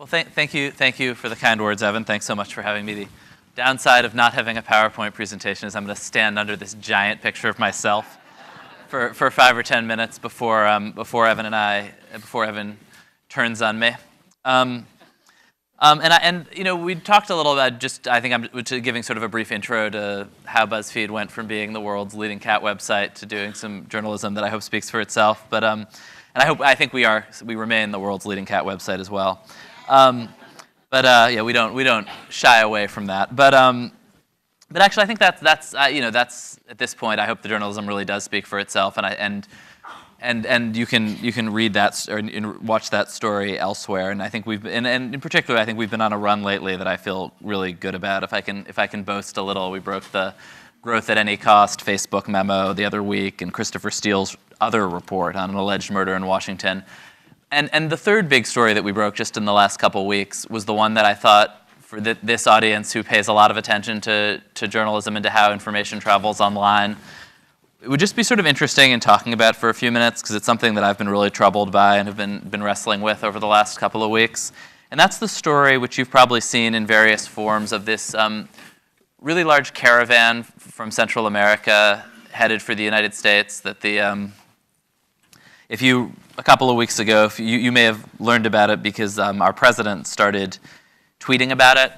Well, thank you for the kind words, Evan. Thanks so much for having me. The downside of not having a PowerPoint presentation is I'm going to stand under this giant picture of myself for 5 or 10 minutes before Evan turns on me. We talked a little about I think I'm giving sort of a brief intro to how BuzzFeed went from being the world's leading cat website to doing some journalism that I hope speaks for itself. But I think we remain the world's leading cat website as well. We don't shy away from that. But actually, I think that's at this point, I hope the journalism really does speak for itself, and you can read that or watch that story elsewhere. And I think and in particular, I think we've been on a run lately that I feel really good about. If I can boast a little, we broke the growth at any cost Facebook memo the other week, and Christopher Steele's other report on an alleged murder in Washington. And the third big story that we broke just in the last couple weeks was the one that I thought for this audience who pays a lot of attention to journalism and to how information travels online, it would just be sort of interesting in talking about for a few minutes, because it's something that I've been really troubled by and have been wrestling with over the last couple of weeks. And that's the story, which you've probably seen in various forms, of this really large caravan from Central America headed for the United States that a couple of weeks ago, you may have learned about it because our president started tweeting about it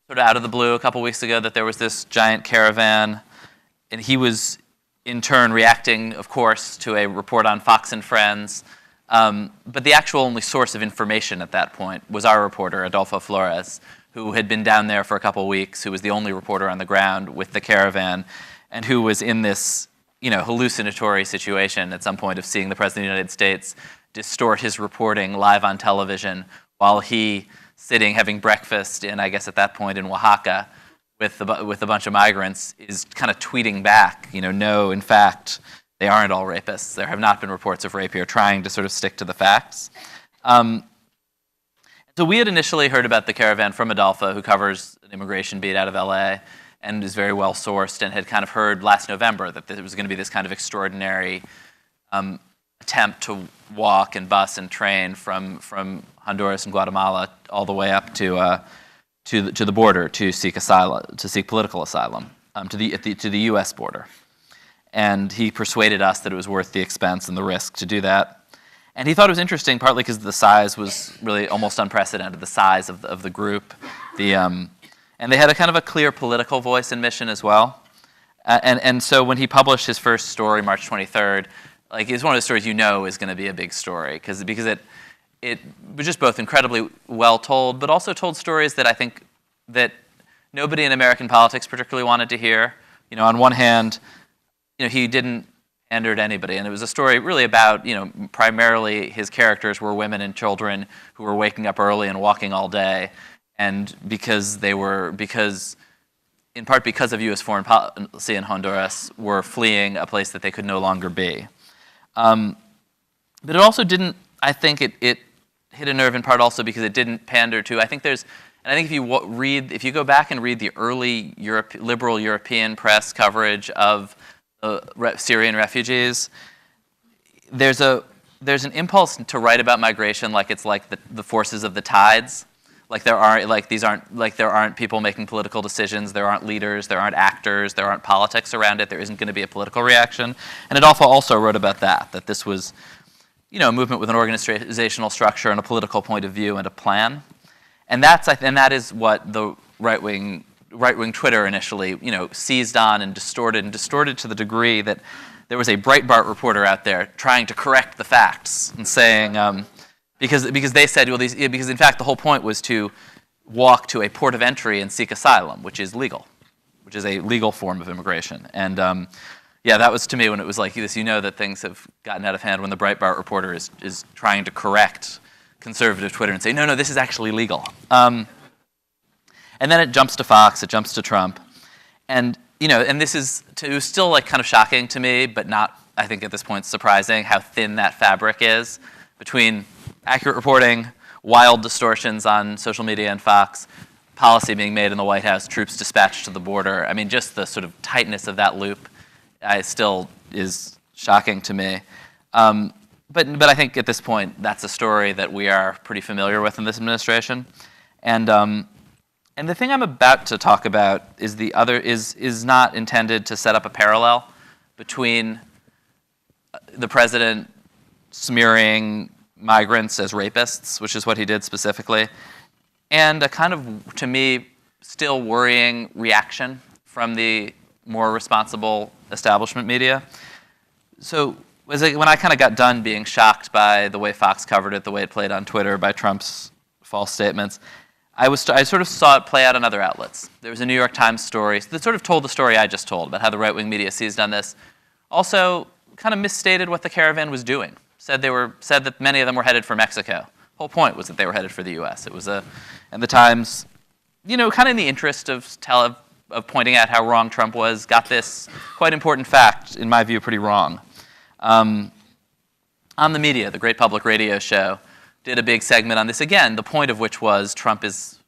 sort of out of the blue a couple weeks ago, that there was this giant caravan, and he was in turn reacting, of course, to a report on Fox and Friends. But the actual only source of information at that point was our reporter, Adolfo Flores, who had been down there for a couple weeks, who was the only reporter on the ground with the caravan, and who was in this hallucinatory situation at some point of seeing the President of the United States distort his reporting live on television while he sitting having breakfast in, I guess at that point, in Oaxaca with a bunch of migrants, is kind of tweeting back, no, in fact, they aren't all rapists. There have not been reports of rape here, trying to sort of stick to the facts. So we had initially heard about the caravan from Adolfo, who covers an immigration beat out of LA, and is very well sourced, and had kind of heard last November that there was going to be this kind of extraordinary attempt to walk and bus and train from Honduras and Guatemala all the way up to the border to seek political asylum to the U.S. border. And he persuaded us that it was worth the expense and the risk to do that. And he thought it was interesting, partly because the size was really almost unprecedented, the size of the group, and they had a kind of a clear political voice and mission as well. And so when he published his first story, March 23rd, it's one of the stories is going to be a big story, because it was just both incredibly well told, but also told stories that I think that nobody in American politics particularly wanted to hear. On one hand, he didn't pander to anybody, and it was a story really about, primarily his characters were women and children who were waking up early and walking all day, and in part because of U.S. foreign policy in Honduras, were fleeing a place that they could no longer be. But it also didn't, I think it hit a nerve in part also because it didn't pander to, I think if you go back and read the early liberal European press coverage of Syrian refugees, there's an impulse to write about migration like it's like the forces of the tides. There aren't people making political decisions, there aren't leaders, there aren't actors, there aren't politics around it, there isn't going to be a political reaction. And Adolfo also wrote about that this was, a movement with an organizational structure and a political point of view and a plan. And that is what the right-wing Twitter initially, seized on and distorted to the degree that there was a Breitbart reporter out there trying to correct the facts and saying, because they said, because in fact the whole point was to walk to a port of entry and seek asylum, which is legal, which is a legal form of immigration. And that was to me when it was like this, that things have gotten out of hand when the Breitbart reporter is trying to correct conservative Twitter and say, no, this is actually legal. And then it jumps to Fox, it jumps to Trump. And, and this is still kind of shocking to me, but not, I think at this point, surprising how thin that fabric is between accurate reporting, wild distortions on social media and Fox, policy being made in the White House, troops dispatched to the border. I mean, just the sort of tightness of that loop still is shocking to me. but I think at this point, that's a story that we are pretty familiar with in this administration. And the thing I'm about to talk about is not intended to set up a parallel between the president smearing migrants as rapists, which is what he did specifically, and a kind of, to me, still worrying reaction from the more responsible establishment media. So when I kind of got done being shocked by the way Fox covered it, the way it played on Twitter, by Trump's false statements, I sort of saw it play out in other outlets. There was a New York Times story that sort of told the story I just told about how the right-wing media seized on this. Also, kind of misstated what the caravan was doing. Said that many of them were headed for Mexico. The whole point was that they were headed for the U.S. It was and the Times, kind of in the interest of pointing out how wrong Trump was, got this quite important fact, in my view, pretty wrong. On the Media, the great public radio show, did a big segment on this again, the point of which was Trump is,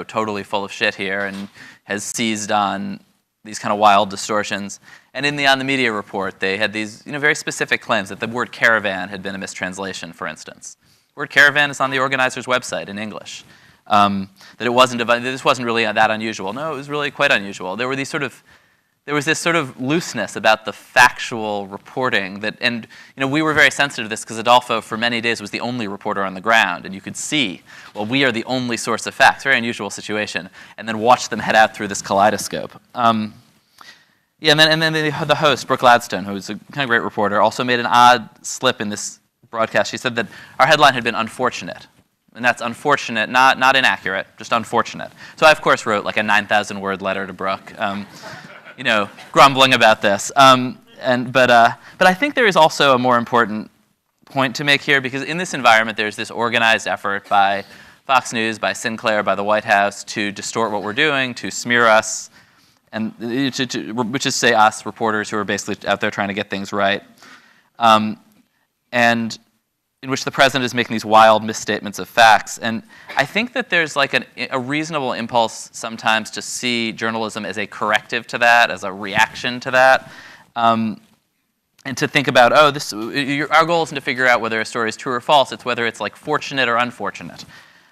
totally full of shit here and has seized on these kind of wild distortions. And on the Media report, they had these, very specific claims that the word caravan had been a mistranslation, for instance. The word caravan is on the organizer's website in English. That this wasn't really that unusual. No, it was really quite unusual. There was this sort of looseness about the factual reporting and we were very sensitive to this because Adolfo for many days was the only reporter on the ground, and you could see, well, we are the only source of facts, very unusual situation, and then watch them head out through this kaleidoscope. And then the host, Brooke Gladstone, who's a kind of great reporter, also made an odd slip in this broadcast. She said that our headline had been unfortunate. And that's unfortunate, not inaccurate, just unfortunate. So I, of course, wrote like a 9,000-word letter to Brooke, grumbling about this. But I think there is also a more important point to make here, because in this environment, there's this organized effort by Fox News, by Sinclair, by the White House to distort what we're doing, to smear us, and which is, say, us, reporters who are basically out there trying to get things right. And in which the president is making these wild misstatements of facts. And I think that there's like a reasonable impulse sometimes to see journalism as a corrective to that, as a reaction to that, and to think about, our goal isn't to figure out whether a story is true or false, it's whether it's like fortunate or unfortunate.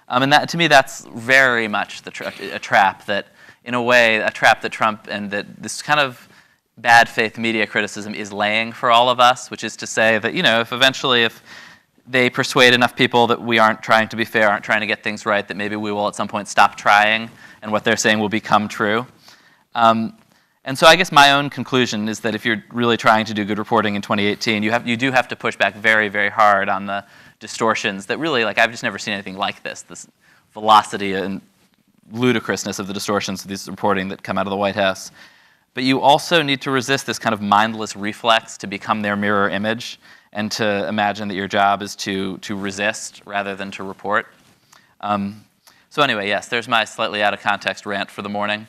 And that, to me, that's very much a trap that, in a way, a trap that Trump and that this kind of bad faith media criticism is laying for all of us, which is to say that, if they persuade enough people that we aren't trying to be fair, aren't trying to get things right, that maybe we will at some point stop trying and what they're saying will become true. And so I guess my own conclusion is that if you're really trying to do good reporting in 2018, you do have to push back very, very hard on the distortions that really, I've just never seen anything like this velocity and ludicrousness of the distortions of this reporting that come out of the White House. But you also need to resist this kind of mindless reflex to become their mirror image, and to imagine that your job is to resist rather than to report. So anyway, yes, there's my slightly out of context rant for the morning.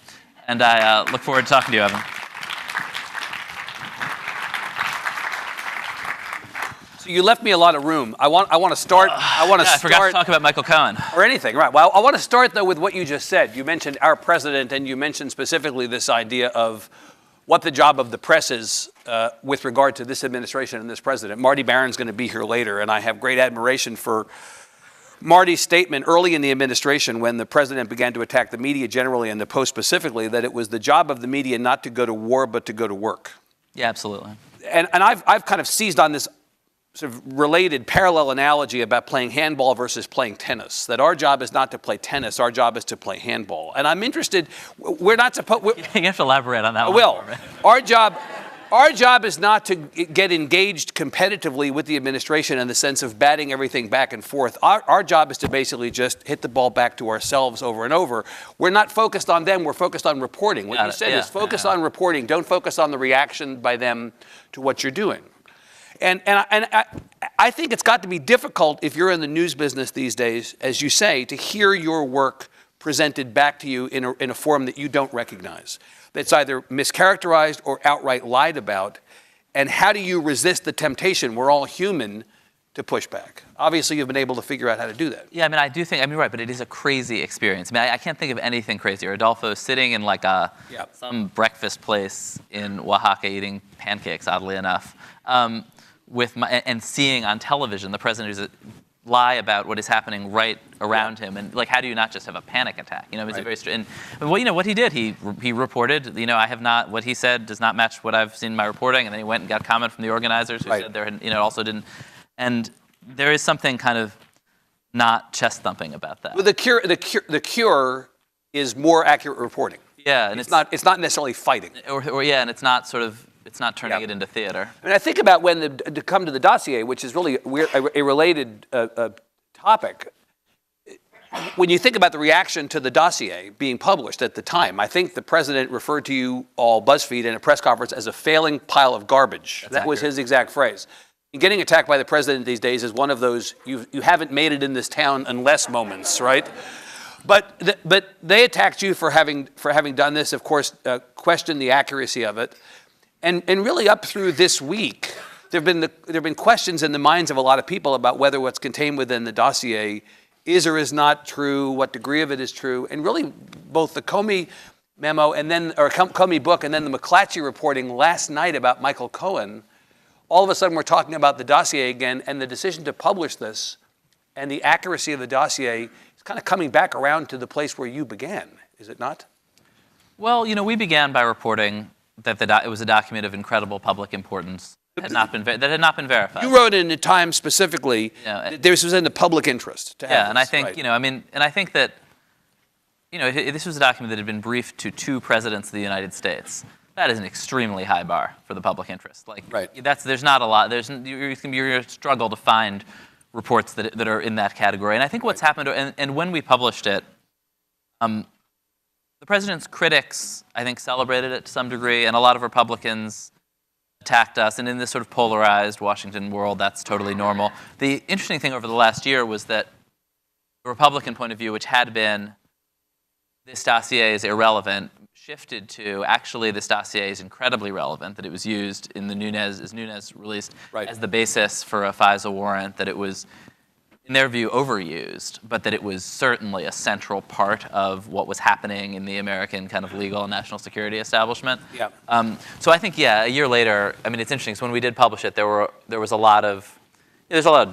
And I look forward to talking to you, Evan. So you left me a lot of room. I want to start. I forgot to talk about Michael Cohen. Or anything, right. Well, I want to start, though, with what you just said. You mentioned our president, and you mentioned specifically this idea of what the job of the press is with regard to this administration and this president. Marty Baron's going to be here later, and I have great admiration for Marty's statement early in the administration when the president began to attack the media generally and the Post specifically, that it was the job of the media not to go to war but to go to work. Yeah, absolutely. And I've kind of seized on this sort of related parallel analogy about playing handball versus playing tennis, that our job is not to play tennis, our job is to play handball. And I'm interested, we're not supposed... You have to elaborate on that one. I will. Our job is not to get engaged competitively with the administration in the sense of batting everything back and forth. Our job is to basically just hit the ball back to ourselves over and over. We're not focused on them, we're focused on reporting. What you said is focus on reporting, don't focus on the reaction by them to what you're doing. And I think it's got to be difficult if you're in the news business these days, as you say, to hear your work presented back to you in a form that you don't recognize, that's either mischaracterized or outright lied about. And how do you resist the temptation, we're all human, to push back? Obviously, you've been able to figure out how to do that. Yeah, I do think, right, but it is a crazy experience. I can't think of anything crazier. Adolfo sitting in some breakfast place in Oaxaca eating pancakes, oddly enough. and seeing on television the president who's lie about what is happening right around him, and like, how do you not just have a panic attack? You know, it's a very well, you know what he did. He reported. You know, I have not. What he said does not match what I've seen in my reporting, and then he went and got comment from the organizers who said there had, you know, also didn't. And there is something kind of not chest thumping about that. Well, the cure is more accurate reporting. Yeah, and it's not necessarily fighting. And it's not sort of. It's not turning it into theater. And I think about when to come to the dossier, which is really a related topic. When you think about the reaction to the dossier being published at the time, I think the president referred to you all, BuzzFeed, in a press conference as a failing pile of garbage. That was his exact phrase. And getting attacked by the president these days is one of those you haven't made it in this town unless moments, right? But they attacked you for having done this. Of course, questioned the accuracy of it. And really up through this week, there have been questions in the minds of a lot of people about whether what's contained within the dossier is or is not true, what degree of it is true, and really both the Comey memo Comey book and then the McClatchy reporting last night about Michael Cohen. All of a sudden, we're talking about the dossier again, and the decision to publish this and the accuracy of the dossier is kind of coming back around to the place where you began, is it not? Well, you know, we began by reporting that it was a document of incredible public importance that had not been verified. You wrote in the Times specifically that this was in the public interest to have this, and I think, you know, I mean, and I think that, you know, this was a document that had been briefed to 2 presidents of the United States. That is an extremely high bar for the public interest. Like, there's not a lot. You're going to struggle to find reports that are in that category. And I think what's happened, and when we published it, the president's critics, I think, celebrated it to some degree, and a lot of Republicans attacked us. And in this sort of polarized Washington world, that's totally normal. The interesting thing over the last year was that the Republican point of view, which had been this dossier is irrelevant, shifted to actually this dossier is incredibly relevant, that it was used in the Nunes released as the basis for a FISA warrant, that it was, in their view, overused, but that it was certainly a central part of what was happening in the American kind of legal and national security establishment. Yeah. So I think, a year later, I mean, it's interesting, because when we did publish it, there was a lot of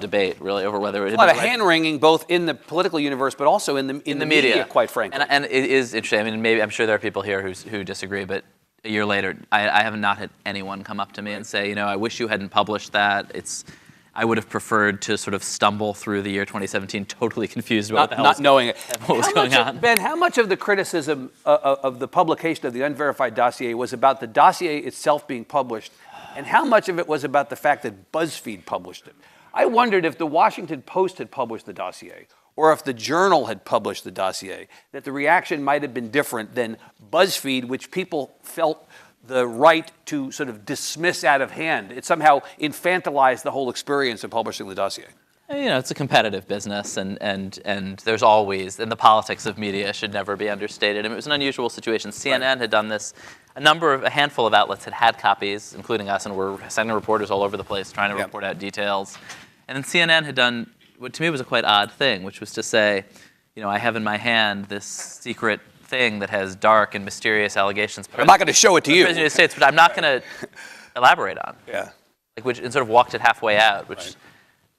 debate, really, over whether it a lot of hand-wringing, both in the political universe, but also in the media, quite frankly. And it is interesting. I mean, I'm sure there are people here who disagree, but a year later, I have not had anyone come up to me and say, you know, I wish you hadn't published that. I would have preferred to sort of stumble through the year 2017 totally confused about not knowing it. What was going on. Ben, how much of the criticism of the publication of the unverified dossier was about the dossier itself being published, and how much of it was about the fact that BuzzFeed published it? I wondered if the Washington Post had published the dossier, or if the Journal had published the dossier, that the reaction might have been different than BuzzFeed, which people felt the right to sort of dismiss out of hand. It somehow infantilized the whole experience of publishing the dossier. You know, it's a competitive business, and there's always, and the politics of media should never be understated. I mean, it was an unusual situation. CNN had done this. A handful of outlets had copies, including us, and were sending reporters all over the place trying to report out details. And then CNN had done what to me was a quite odd thing, which was to say, you know, I have in my hand this secret thing that has dark and mysterious allegations. I'm not going to show it to you. President of the United States, but I'm not going to elaborate on. Yeah. And sort of walked it halfway out, which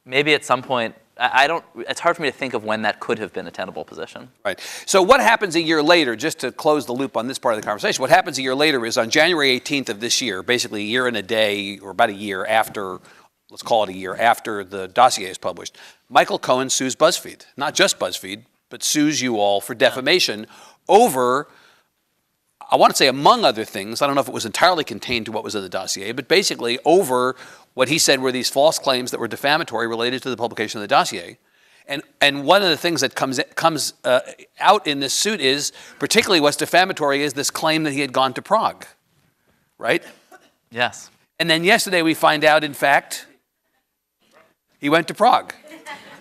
maybe at some point, it's hard for me to think of when that could have been a tenable position. Right. So what happens a year later, just to close the loop on this part of the conversation, what happens a year later is on January 18th of this year, basically a year and a day, or about a year after, let's call it a year after the dossier is published, Michael Cohen sues BuzzFeed. Not just BuzzFeed, but sues you all for defamation over, I want to say among other things, I don't know if it was entirely contained to what was in the dossier, but basically over what he said were these false claims that were defamatory related to the publication of the dossier. And one of the things that comes out in this suit is, particularly what's defamatory, is this claim that he had gone to Prague, right? Yes. And then yesterday we find out, in fact, he went to Prague.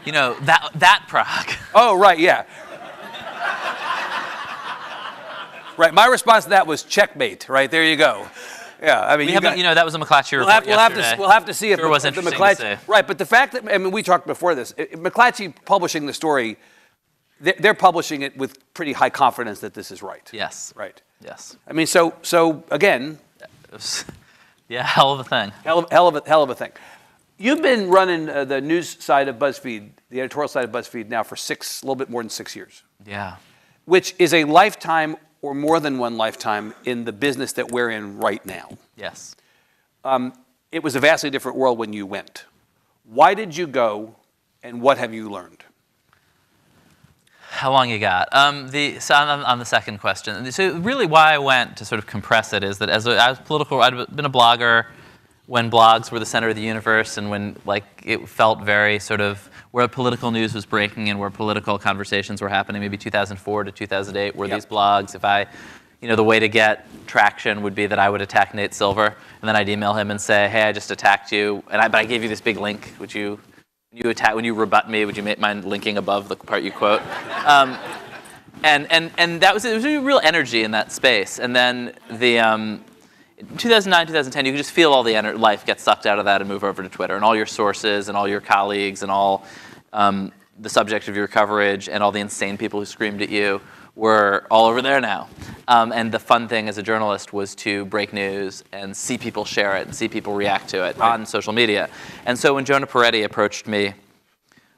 You know, that Prague. Oh, right, yeah. Right, my response to that was checkmate, right? There you go. Yeah, I mean, that was a McClatchy report yesterday. We'll have to see if it was the McClatchy. Right, but the fact that, I mean, we talked before this, McClatchy publishing the story, they're publishing it with pretty high confidence that this is right. Yes. Right. Yes. I mean, so again. Yeah, hell of a thing. Hell of a thing. You've been running the news side of BuzzFeed, the editorial side of BuzzFeed now for a little bit more than 6 years. Yeah. Which is a lifetime or more than one lifetime in the business that we're in right now. Yes. It was a vastly different world when you went. Why did you go, and what have you learned? How long you got? So on the second question, so really why I went, to sort of compress it, is that as I was political, I'd been a blogger when blogs were the center of the universe, and when it felt very sort of where political news was breaking and where political conversations were happening, maybe 2004 to 2008, were these blogs. The way to get traction would be that I would attack Nate Silver, and then I'd email him and say, hey, I just attacked you, but I gave you this big link. When you rebut me, would you mind linking above the part you quote? And there was a real energy in that space. And then in 2009, 2010, you could just feel all the life get sucked out of that and move over to Twitter, and all your sources and all your colleagues and all the subject of your coverage and all the insane people who screamed at you were all over there now. And the fun thing as a journalist was to break news and see people share it and see people react to it on social media. And so when Jonah Peretti approached me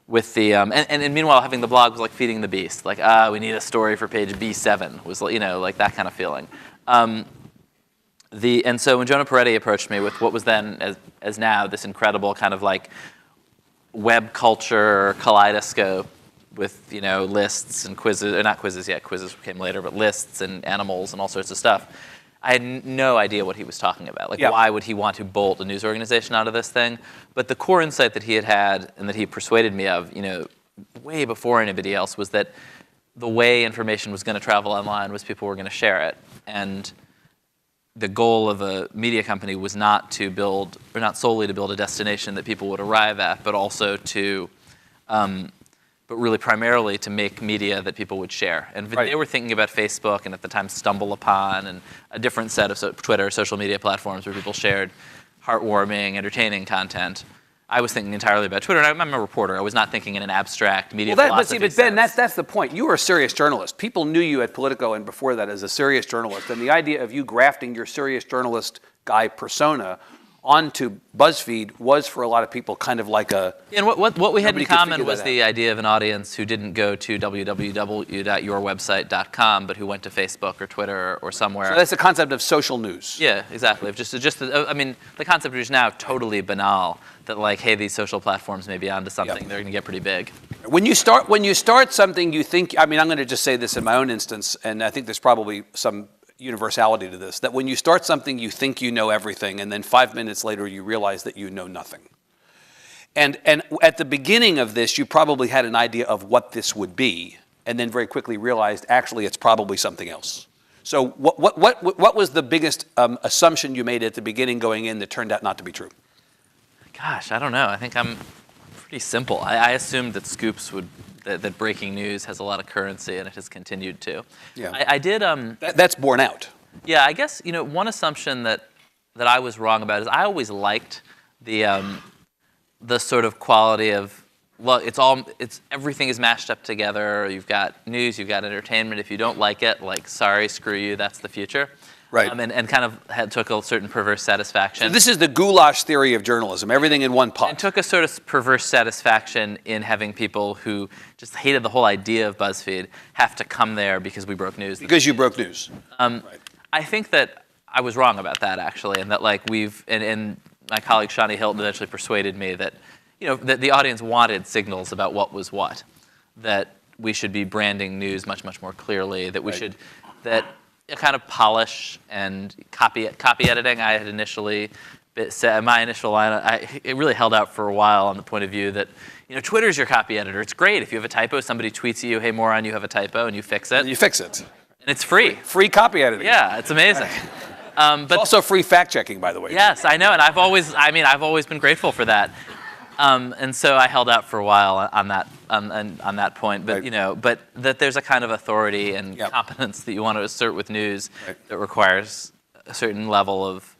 with the, and meanwhile having the blog was like feeding the beast. Like, we need a story for page B7, was like that kind of feeling. And so when Jonah Peretti approached me with what was then, as now, this incredible kind of like web culture kaleidoscope with lists and quizzes, or not quizzes yet, quizzes came later, but lists and animals and all sorts of stuff, I had no idea what he was talking about. Why would he want to bolt a news organization out of this thing? But the core insight that he had and that he persuaded me of, way before anybody else, was that the way information was going to travel online was people were going to share it. And the goal of a media company was not solely to build a destination that people would arrive at, but also but really primarily to make media that people would share. And they were thinking about Facebook and at the time StumbleUpon and a different set of Twitter, social media platforms where people shared heartwarming, entertaining content. I was thinking entirely about Twitter, and I'm a reporter. I was not thinking in an abstract media philosophy but Ben, that's the point. You were a serious journalist. People knew you at Politico and before that as a serious journalist. And the idea of you grafting your serious journalist guy persona onto BuzzFeed was for a lot of people kind of like a... And what we had in common was the idea of an audience who didn't go to www.yourwebsite.com, but who went to Facebook or Twitter or somewhere. So that's the concept of social news. Yeah, exactly. The concept is now totally banal, that hey, these social platforms may be onto something. They're going to get pretty big. When you start something, you think, I'm going to just say this in my own instance, and I think there's probably some universality to this, that when you start something, you think you know everything, and then 5 minutes later, you realize that you know nothing. And at the beginning of this, you probably had an idea of what this would be, and then very quickly realized, actually, it's probably something else. So what was the biggest assumption you made at the beginning going in that turned out not to be true? Gosh, I don't know. I think I'm pretty simple. I assumed that scoops that breaking news has a lot of currency, and it has continued to. Yeah. I did. That's borne out. Yeah, I guess one assumption that I was wrong about is I always liked the sort of quality of, well, everything is mashed up together. You've got news, you've got entertainment. If you don't like it, sorry, screw you. That's the future. Right. And kind of took a certain perverse satisfaction. So this is the goulash theory of journalism, everything in one pot. And took a sort of perverse satisfaction in having people who just hated the whole idea of BuzzFeed have to come there because we broke news. Because you broke news. Right. I think that I was wrong about that, actually, and that and my colleague Shani Hilton eventually persuaded me that, that the audience wanted signals about what was what, that we should be branding news much, much more clearly, that we should, that a kind of polish and copy editing. I had initially said my initial line. It really held out for a while on the point of view that Twitter's your copy editor. It's great if you have a typo. Somebody tweets at you, "Hey moron, you have a typo," and you fix it. And you fix it. And it's free. Free copy editing. Yeah, it's amazing. But it's also free fact checking, by the way. Yes, I know, and I've always been grateful for that. And so I held out for a while on that point, but but that there's a kind of authority and competence that you want to assert with news that requires a certain level of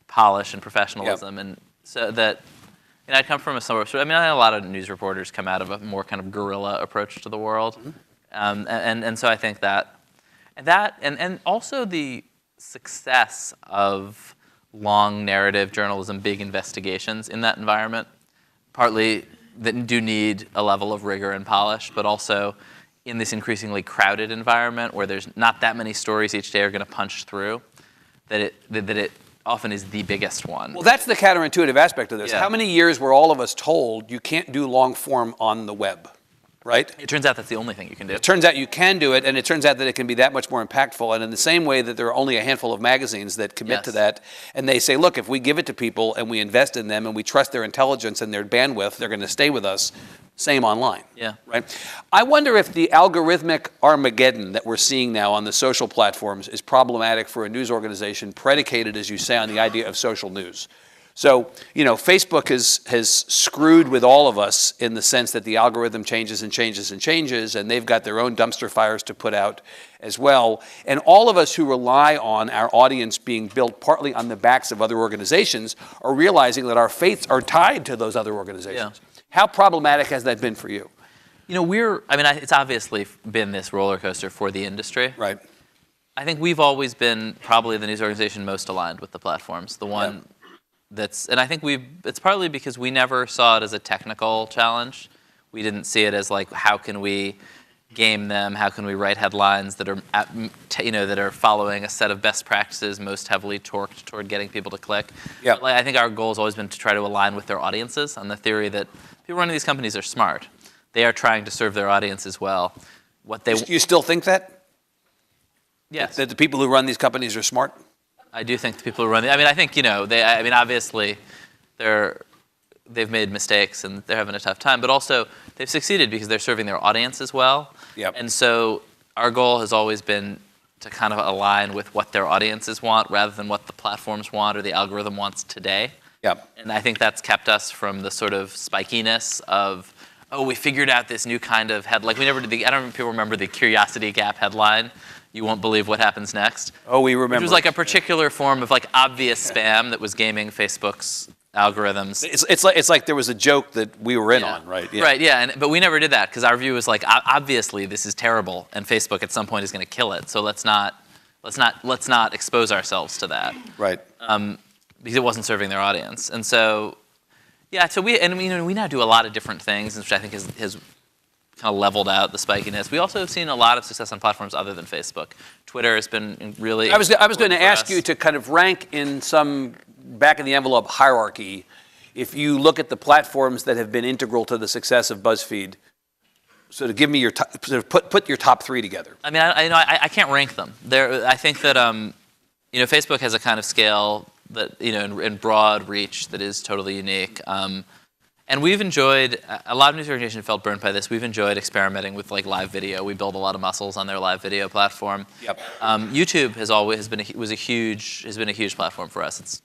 polish and professionalism, and so that I'd come from I had a lot of news reporters come out of a more kind of guerrilla approach to the world, and so I think that also the success of long narrative journalism, big investigations in that environment partly that do need a level of rigor and polish, but also in this increasingly crowded environment where there's not that many stories each day are going to punch through, that it often is the biggest one. Well, that's the counterintuitive aspect of this. Yeah. How many years were all of us told you can't do long form on the web, right? It turns out that's the only thing you can do. It turns out you can do it, and it turns out that it can be that much more impactful. And in the same way that there are only a handful of magazines that commit to Yes. that, and they say, look, if we give it to people and we invest in them and we trust their intelligence and their bandwidth, they're going to stay with us. Same online. Yeah. Right? I wonder if the algorithmic Armageddon that we're seeing now on the social platforms is problematic for a news organization predicated, as you say, on the idea of social news. So, Facebook has screwed with all of us in the sense that the algorithm changes and changes and changes, and they've got their own dumpster fires to put out as well. And all of us who rely on our audience being built partly on the backs of other organizations are realizing that our fates are tied to those other organizations. Yeah. How problematic has that been for you? It's obviously been this roller coaster for the industry. Right. I think we've always been probably the news organization most aligned with the platforms. The one and I think it's partly because we never saw it as a technical challenge. We didn't see it as like, how can we game them? How can we write headlines that are, that are following a set of best practices most heavily torqued toward getting people to click? Yeah. But, I think our goal has always been to try to align with their audiences on the theory that people running these companies are smart. They are trying to serve their audiences well. You still think that? Yes. That the people who run these companies are smart? I do think the people who run I think, obviously they've made mistakes and they're having a tough time, but also they've succeeded because they're serving their audience as well. Yep. And so our goal has always been to kind of align with what their audiences want rather than what the platforms want or the algorithm wants today. Yep. And I think that's kept us from the sort of spikiness of, we figured out this new kind of head. Like we never did I don't know if people remember the Curiosity Gap headline. You won't believe what happens next. Oh, we remember. Which was like a particular form of like obvious spam that was gaming Facebook's algorithms. It's like there was a joke that we were in on, right? Yeah. Right, yeah, but we never did that because our view was like, obviously this is terrible, and Facebook at some point is going to kill it. So let's not expose ourselves to that. Right. Because it wasn't serving their audience, and so we now do a lot of different things, which I think has kind of leveled out the spikiness. We also have seen a lot of success on platforms other than Facebook. Twitter has been really. I was going to ask you to kind of rank in some back of the envelope hierarchy. If you look at the platforms that have been integral to the success of BuzzFeed, so to give me your put your top three together. I mean, I can't rank them. I think that Facebook has a kind of scale that and broad reach that is totally unique. And we've enjoyed, a lot of news organizations felt burnt by this. We've enjoyed experimenting with like live video. We build a lot of muscles on their live video platform. Yep. YouTube has been a huge platform for us. It's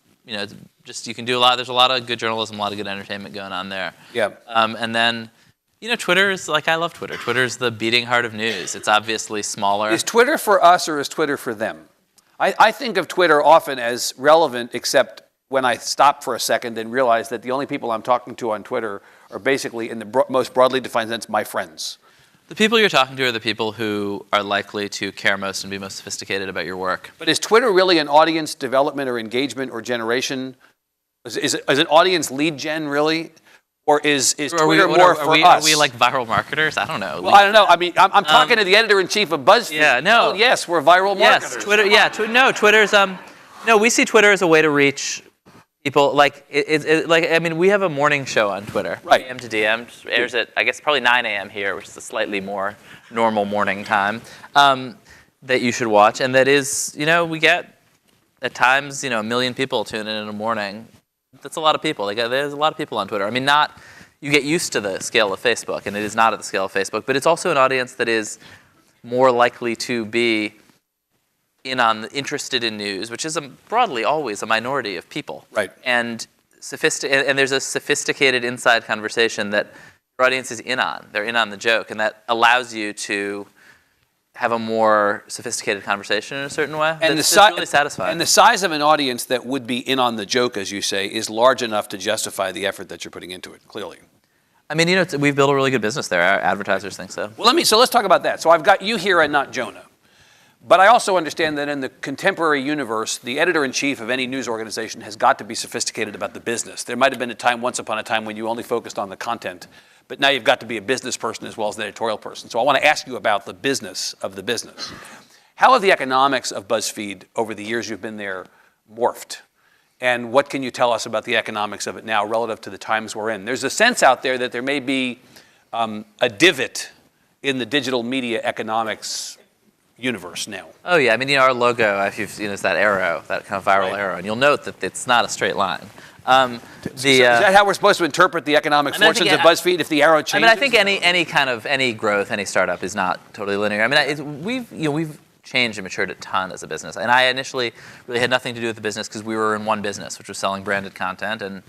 just you can do a lot. There's a lot of good journalism, a lot of good entertainment going on there. Yep. And then, Twitter is like, I love Twitter. Twitter's the beating heart of news. It's obviously smaller. Is Twitter for us or is Twitter for them? I think of Twitter often as relevant, except when I stop for a second and realize that the only people I'm talking to on Twitter are basically, in the most broadly defined sense, my friends. The people you're talking to are the people who are likely to care most and be most sophisticated about your work. But is Twitter really an audience development or engagement or generation? Is it audience lead gen, really? Or is Twitter more for us? Are we like viral marketers? I don't know. Well, I don't know. I mean, I'm talking to the editor-in-chief of BuzzFeed. Yeah, no. Oh, yes, we're viral marketers. Yes, Twitter, yeah. Twitter's, we see Twitter as a way to reach people. Like, we have a morning show on Twitter. Right. AM to DM, airs at, I guess, probably 9 a.m. here, which is a slightly more normal morning time, that you should watch. And that is, we get, at times, 1 million people tune in the morning. That's a lot of people. There's a lot of people on Twitter. I mean, you get used to the scale of Facebook, and it is not at the scale of Facebook, but it's also an audience that is more likely to be interested in news, which is broadly always a minority of people. Right. And there's a sophisticated inside conversation that your audience is in on. They're in on the joke, and that allows you to have a more sophisticated conversation in a certain way. And it's really satisfying. And the size of an audience that would be in on the joke, as you say, is large enough to justify the effort that you're putting into it, clearly. I mean, we've built a really good business there. Our advertisers think so. Well, let's talk about that. So I've got you here at Not Jonah. But I also understand that in the contemporary universe, the editor-in-chief of any news organization has got to be sophisticated about the business. There might have been a time, once upon a time, when you only focused on the content. But now you've got to be a business person as well as an editorial person. So I want to ask you about the business of the business. How have the economics of BuzzFeed over the years you've been there morphed? And what can you tell us about the economics of it now relative to the times we're in? There's a sense out there that there may be a divot in the digital media economics universe now. Oh yeah, I mean, our logo, if you've seen, is that arrow, that kind of viral arrow, and you'll note that it's not a straight line. Is that how we're supposed to interpret the economic fortunes of BuzzFeed if the arrow changes? I mean, I think any growth, any startup is not totally linear. I mean, we've changed and matured a ton as a business. And I initially really had nothing to do with the business because we were in one business, which was selling branded content. And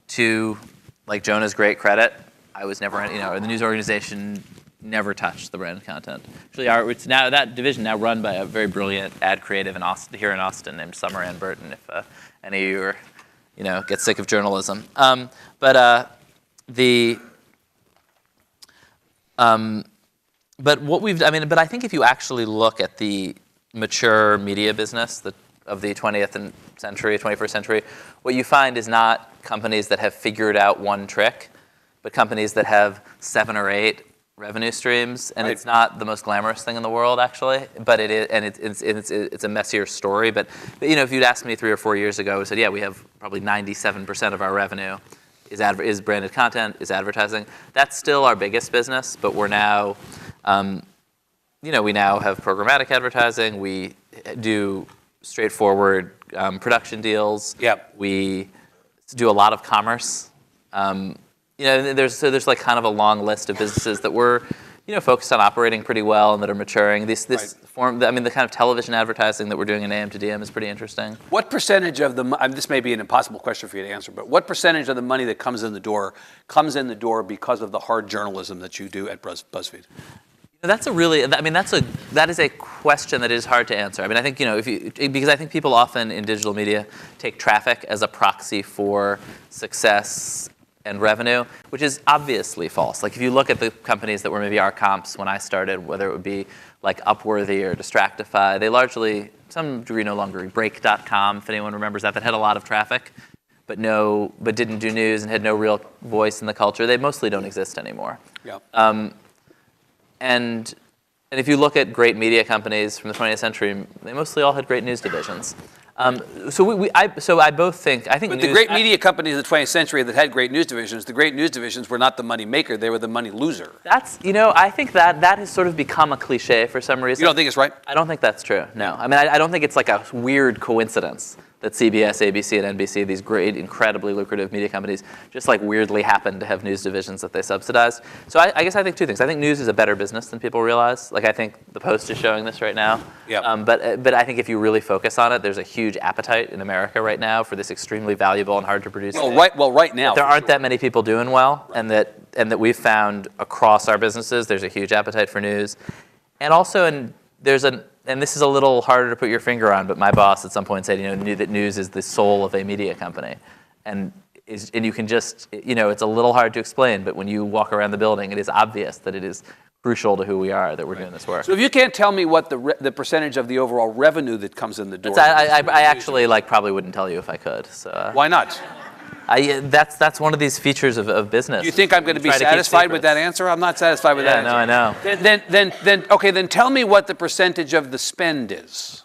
to, like Jonah's great credit, I was never, the news organization never touched the branded content. Actually, it's now that division now run by a very brilliant ad creative here in Austin named Summer Ann Burton. If any of you are, get sick of journalism, But what but I think if you actually look at the mature media business of the 20th century, 21st century, what you find is not companies that have figured out one trick, but companies that have 7 or 8 revenue streams, and It's not the most glamorous thing in the world, actually. But it is, and it's a messier story. But if you'd asked me 3 or 4 years ago, I said, yeah, we have probably 97% of our revenue is branded content, is advertising. That's still our biggest business, but we're now. We now have programmatic advertising. We do straightforward production deals. Yep. We do a lot of commerce. There's like kind of a long list of businesses that we're focused on operating pretty well and that are maturing. This form, the kind of television advertising that we're doing in AM to DM is pretty interesting. What percentage of this may be an impossible question for you to answer, but what percentage of the money that comes in the door because of the hard journalism that you do at BuzzFeed? That is a question that is hard to answer. I mean, I think, because I think people often in digital media take traffic as a proxy for success and revenue, which is obviously false. Like if you look at the companies that were maybe our comps when I started, whether it would be like Upworthy or Distractify, they largely, to some degree no longer, Break.com, if anyone remembers that had a lot of traffic, but didn't do news and had no real voice in the culture. They mostly don't exist anymore. Yeah. And if you look at great media companies from the 20th century, they mostly all had great news divisions. I both think. I think. But the great media companies of the 20th century that had great news divisions, the great news divisions were not the money maker; they were the money loser. I think that has sort of become a cliche for some reason. You don't think it's right? I don't think that's true. No, I mean I don't think it's like a weird coincidence that CBS, ABC, and NBC, these great, incredibly lucrative media companies, just like weirdly happen to have news divisions that they subsidize. So I guess I think 2 things. I think news is a better business than people realize. Like I think the Post is showing this right now. Yeah. But I think if you really focus on it, there's a huge appetite in America right now for this extremely valuable and hard to produce thing. Right now. There aren't that many people doing well, and that we've found across our businesses, there's a huge appetite for news. And also, and this is a little harder to put your finger on, but my boss at some point said, knew that news is the soul of a media company. And you can just, it's a little hard to explain, but when you walk around the building, it is obvious that it is crucial to who we are that we're doing this work. So if you can't tell me what the percentage of the overall revenue that comes in the door. I actually probably wouldn't tell you if I could. So why not? That's one of these features of business. You think I'm going to be satisfied with that answer? I'm not satisfied with that answer. I know. Then tell me what the percentage of the spend is.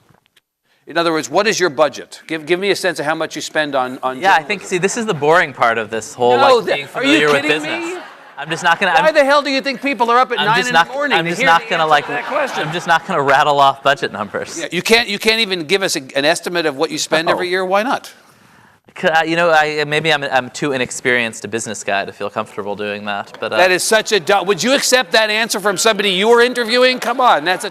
In other words, what is your budget? Give me a sense of how much you spend on. Yeah, I think. See, this is the boring part of this whole being familiar with business. Are you kidding me? I'm just not gonna. Why the hell do you think people are up at 9 in the morning? I'm just not gonna rattle off budget numbers. Yeah, you can't even give us an estimate of what you spend every year. Why not? Maybe I'm too inexperienced a business guy to feel comfortable doing that. But that is such a. Would you accept that answer from somebody you were interviewing? Come on, that's a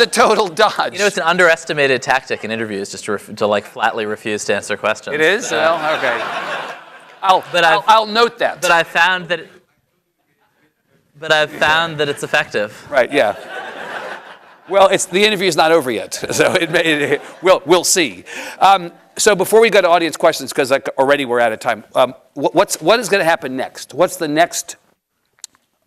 total dodge. It's an underestimated tactic in interviews just to flatly refuse to answer questions. It is. Well, okay. I'll note that. But I've found that it's effective. Right. Yeah. Well, the interview is not over yet, so we'll see. So before we go to audience questions, because already we're out of time, what is going to happen next? What's the next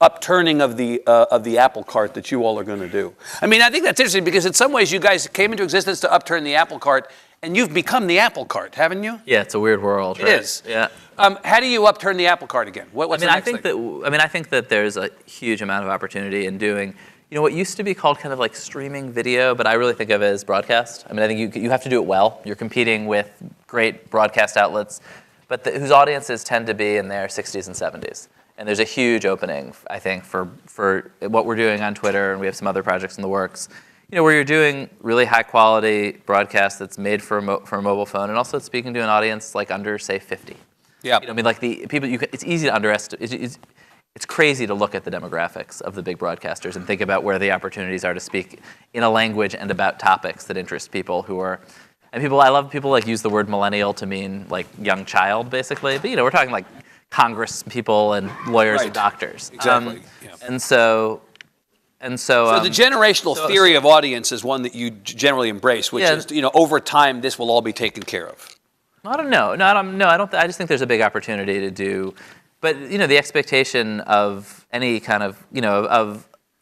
upturning of the apple cart that you all are going to do. I mean, I think that's interesting because in some ways you guys came into existence to upturn the apple cart, and you've become the apple cart, haven't you? Yeah, it's a weird world. It right? is. Yeah. How do you upturn the apple cart again? What's the next thing? I think that there's a huge amount of opportunity in doing, what used to be called kind of like streaming video, but I really think of it as broadcast. I mean, I think you have to do it well. You're competing with great broadcast outlets, but whose audiences tend to be in their 60s and 70s. And there's a huge opening, I think, for what we're doing on Twitter, and we have some other projects in the works, where you're doing really high quality broadcast that's made for a mobile phone, and also it's speaking to an audience like under, say, 50. Yeah. I mean, like the people, it's easy to underestimate. It's crazy to look at the demographics of the big broadcasters and think about where the opportunities are to speak in a language and about topics that interest people who are, and I love people like use the word millennial to mean like young child, basically. But we're talking like Congress people and lawyers and doctors. Exactly. So the generational theory of audience is one that you generally embrace, which is, over time, this will all be taken care of. I don't know. No, I don't. I just think there's a big opportunity to do, but the expectation of any kind of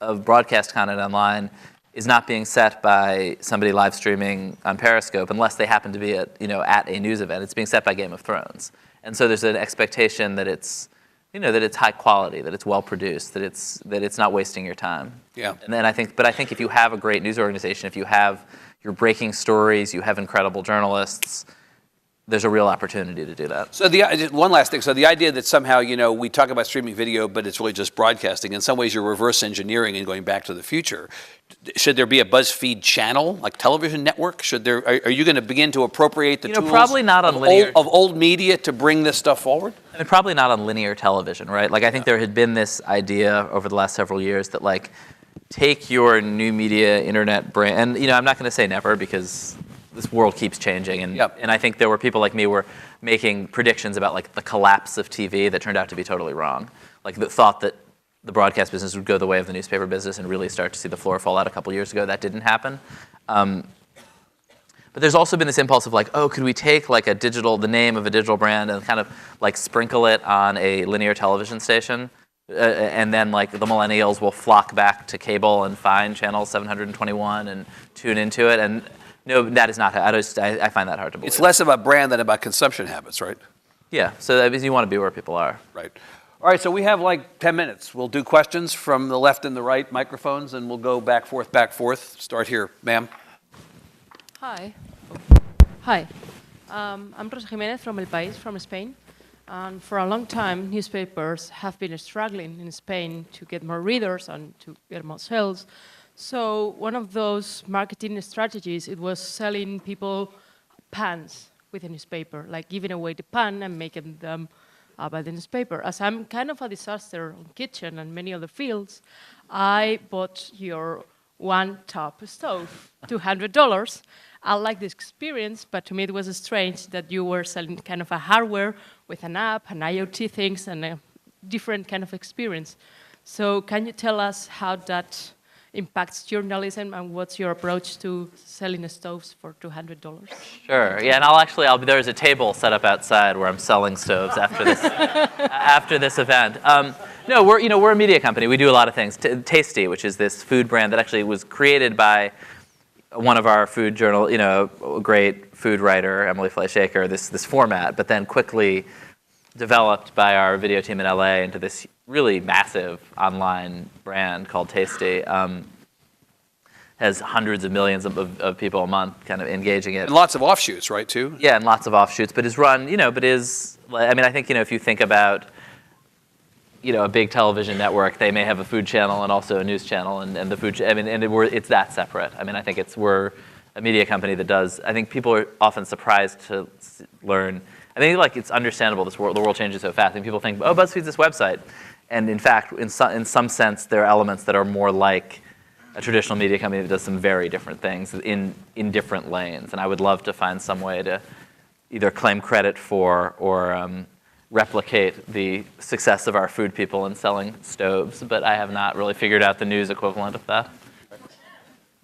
of broadcast content online is not being set by somebody live streaming on Periscope unless they happen to be at a news event. It's being set by Game of Thrones, and so there's an expectation that it's that it's high quality, that it's well produced, that it's not wasting your time. Yeah. And then I think if you have a great news organization, if you're breaking stories, you have incredible journalists, there's a real opportunity to do that. So one last thing. So the idea that somehow, we talk about streaming video, but it's really just broadcasting. In some ways, you're reverse engineering and going back to the future. Should there be a BuzzFeed channel, like television network? Are you going to begin to appropriate the tools probably not on linear of old media to bring this stuff forward? I mean, probably not on linear television, right? Like I think there had been this idea over the last several years that like take your new media internet brand, and I'm not going to say never because this world keeps changing, and I think there were people like me were making predictions about like the collapse of TV that turned out to be totally wrong. Like the thought that the broadcast business would go the way of the newspaper business and really start to see the floor fall out a couple years ago. That didn't happen. But there's also been this impulse of like, oh, could we take like the name of a digital brand and kind of like sprinkle it on a linear television station, and then like the millennials will flock back to cable and find channel 721 and tune into it. And no, that is not. I find that hard to believe. It's less about brand than about consumption habits, right? Yeah. So that means you want to be where people are. Right. All right. So we have like 10 minutes. We'll do questions from the left and the right microphones, and we'll go back, forth. Start here, ma'am. Hi. I'm Rosa Jimenez from El País, from Spain. And for a long time, newspapers have been struggling in Spain to get more readers and to get more sales. So one of those marketing strategies, it was selling people pans with a newspaper, like giving away the pan and making them by the newspaper. As I'm kind of a disaster on kitchen and many other fields, I bought your one-top stove, $200. I like this experience, but to me it was strange that you were selling kind of a hardware with an app and IoT things and a different kind of experience. So can you tell us how that impacts journalism and what's your approach to selling stoves for $200? Sure. Yeah, and there's a table set up outside where I'm selling stoves after this after this event. No, we're a media company. We do a lot of things. Tasty, which is this food brand that actually was created by one of our food journal, a great food writer, Emily Fleischaker, this format, but then quickly developed by our video team in LA into this really massive online brand called Tasty. Has hundreds of millions of people a month kind of engaging it. And lots of offshoots, right, too? Yeah, and lots of offshoots, but is run, I think, if you think about, a big television network, they may have a food channel and also a news channel, and the food, it's that separate. I mean, I think we're a media company that does, I think people are often surprised to learn. I think it's understandable, the world changes so fast, and people think, oh, BuzzFeed's this website. And in fact, in some sense, there are elements that are more like a traditional media company that does some very different things in different lanes. And I would love to find some way to either claim credit for or replicate the success of our food people in selling stoves, but I have not really figured out the news equivalent of that.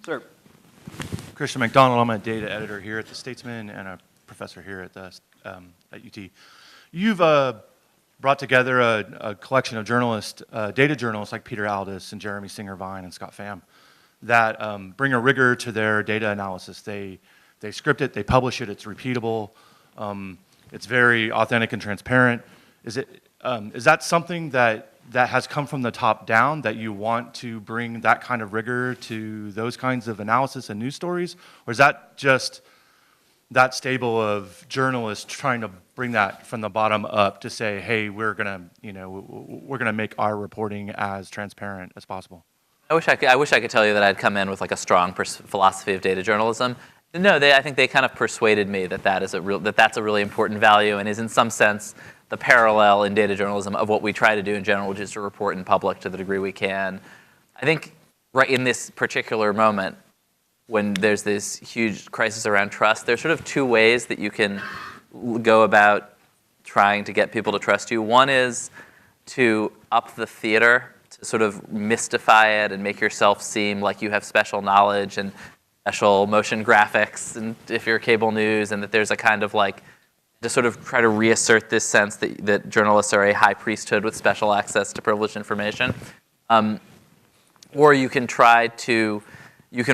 Sir. Christian McDonald, I'm a data editor here at The Statesman and a professor here at UT. You've brought together a collection of journalists, data journalists like Peter Aldis and Jeremy Singer-Vine and Scott Pham, that bring a rigor to their data analysis. They script it, they publish it, it's repeatable, it's very authentic and transparent. Is that something that has come from the top down, that you want to bring that kind of rigor to those kinds of analysis and news stories? Or is that just that stable of journalists trying to bring that from the bottom up to say, hey, we're gonna make our reporting as transparent as possible? I wish I could tell you that I'd come in with like a strong philosophy of data journalism. No, I think they kind of persuaded me that that's a really important value, and is in some sense the parallel in data journalism of what we try to do in general, which is to report in public to the degree we can. I think right in this particular moment, when there's this huge crisis around trust, there's sort of two ways that you can go about trying to get people to trust you. One is to up the theater, to sort of mystify it and make yourself seem like you have special knowledge and special motion graphics, and if you're cable news, and that there's a kind of like, to sort of try to reassert this sense that journalists are a high priesthood with special access to privileged information. Or you can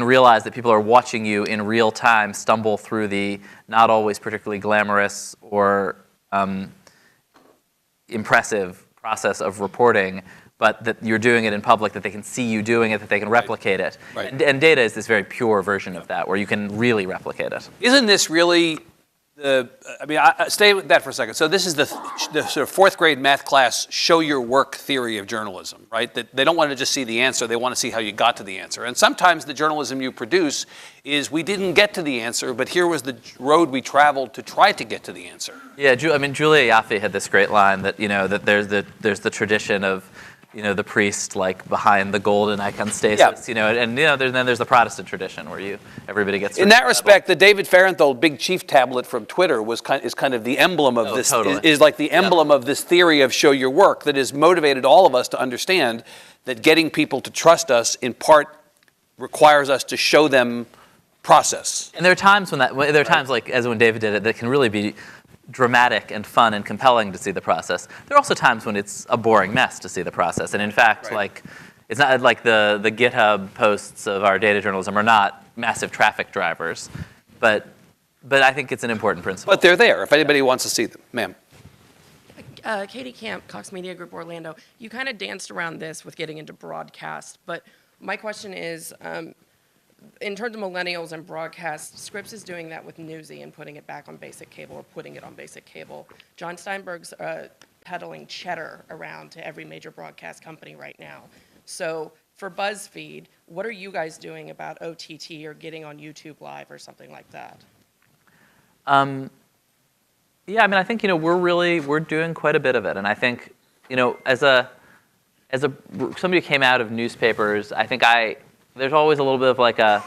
realize that people are watching you in real time stumble through the not always particularly glamorous or impressive process of reporting, but that you're doing it in public, that they can see you doing it, that they can replicate it. Right. And data is this very pure version of that, where you can really replicate it. Isn't this really stay with that for a second. So this is the sort of fourth grade math class, show your work theory of journalism, right? That they don't want to just see the answer, they want to see how you got to the answer. And sometimes the journalism you produce is, we didn't get to the answer, but here was the road we traveled to try to get to the answer. Yeah, Julia Yaffe had this great line that, that there's the tradition of, the priest like behind the golden iconstasis, Yeah. and then there's the Protestant tradition where everybody gets. In that respect, the David Fahrenthold Big Chief tablet from Twitter is kind of the emblem of this. Totally. Is like the emblem of this theory of show your work that has motivated all of us to understand that getting people to trust us in part requires us to show them process. And there are times like as when David did it, that can really be dramatic and fun and compelling to see the process. There are also times when it's a boring mess to see the process. And in fact, it's not like the GitHub posts of our data journalism are not massive traffic drivers, but I think it's an important principle. But they're there if anybody wants to see them. Ma'am. Katie Camp, Cox Media Group, Orlando. You kind of danced around this with getting into broadcast, but my question is, in terms of millennials and broadcast, Scripps is doing that with Newsy and putting it back on basic cable, or putting it on basic cable. John Steinberg's peddling cheddar around to every major broadcast company right now. So for BuzzFeed, what are you guys doing about OTT or getting on YouTube Live or something like that? Yeah, I think we're doing quite a bit of it, and I think as somebody who came out of newspapers, I think there's always a little bit of like a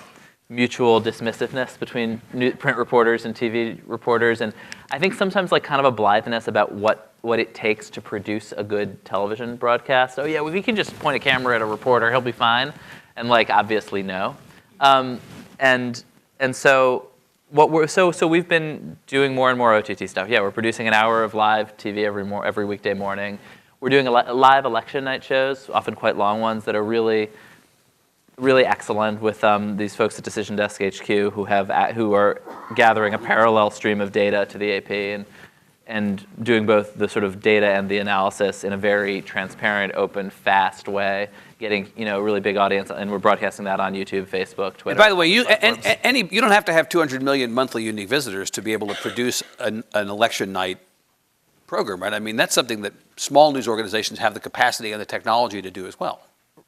mutual dismissiveness between print reporters and TV reporters, and I think sometimes like kind of a blitheness about what it takes to produce a good television broadcast. Oh yeah, we can just point a camera at a reporter, he'll be fine, and like obviously no, and so we've been doing more and more OTT stuff. Yeah, we're producing an hour of live TV every weekday morning. We're doing live election night shows, often quite long ones that are really excellent, with these folks at Decision Desk HQ who are gathering a parallel stream of data to the AP and doing both the sort of data and the analysis in a very transparent, open, fast way, getting a really big audience, and we're broadcasting that on YouTube, Facebook, Twitter. And by the way, you don't have to have 200 million monthly unique visitors to be able to produce an election night program, right? That's something that small news organizations have the capacity and the technology to do as well.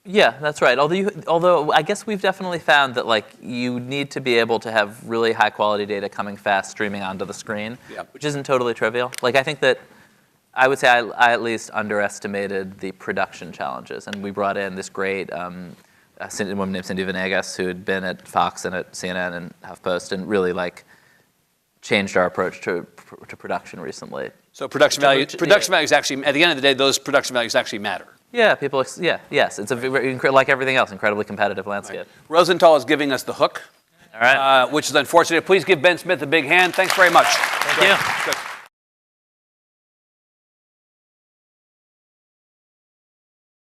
Yeah, that's right. Although I guess we've definitely found that like you need to be able to have really high quality data coming fast, streaming onto the screen, which isn't totally trivial. Like I think that I would say I at least underestimated the production challenges, and we brought in this great woman named Cindy Venegas who had been at Fox and at CNN and HuffPost, and really like changed our approach to production recently. So production values actually, at the end of the day, those production values actually matter. Yeah, yes. It's like everything else, incredibly competitive landscape. Right. Rosenthal is giving us the hook, all right, which is unfortunate. Please give Ben Smith a big hand. Thanks very much. Thank you. Good.